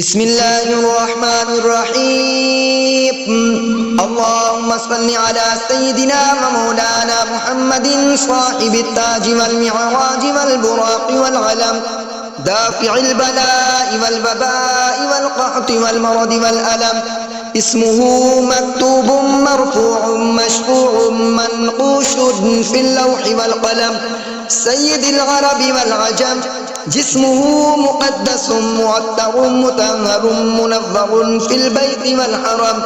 بسم الله الرحمن الرحيم. اللهم صل على سيدنا ومولانا محمد صاحب التاج والمعراج والبراق والعلم دافع البلاء والوباء والقحط والمرض والألم. اسمه مكتوب مرفوع مشفوع منقوش في اللوح والقلم. سيد العرب والعجم جسمه مقدس معطر مطهر منظر في البيت والحرم.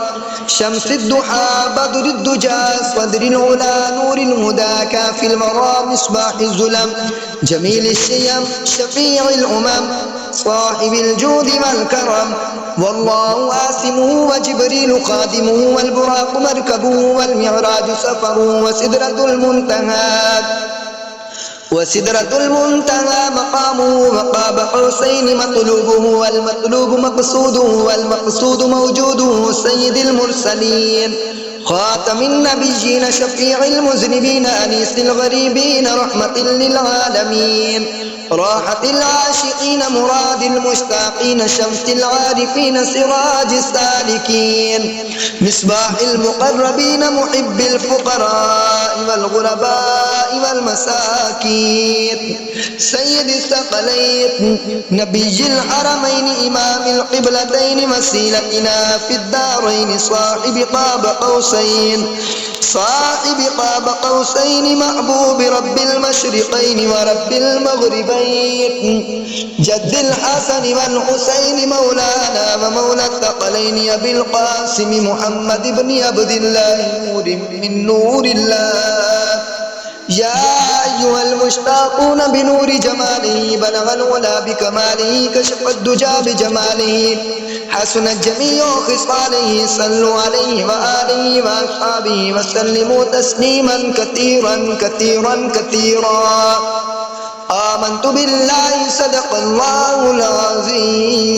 شمس الضحى بدر الدجى صدر العلا نور الهدى كافي المرى مصباح الظلم. جميل الشيم شفيع الأمم صاحب الجود والكرم. والله آسمه وجبريل خادمه والبراق مركبه والمعراج سفره وسدرة المنتهى مقامه وقاب قوسين مطلوبه والمطلوب مقصوده والمقصود موجوده. سيد المرسلين خاتم النبيين شفيع المذنبين أنيس الغريبين رحمة للعالمين. راحة العاشقين مراد المشتاقين شمس العارفين سراج السالكين. مصباح المقربين محب الفقراء والغرباء والمساكين. سيد الثقلين نبي الحرمين إمام القبلتين وسيلتنا في الدارين صاحب قاب قوسين محبوب رب المشرقين ورب المغربين. جد الحسن والحسين مولانا ومولى الثقلين أبي القاسم محمد بن عبد الله نور من نور الله. يا أيها المشتاقون بنور جماله بلغ العلا بكماله كشف الدجى بجماله حسنت جميع خصاله. صلوا عليه وآله وأصحابه وسلموا تسليما كثيرا كثيرا كثيرا. آمنت بالله صدق الله العظيم.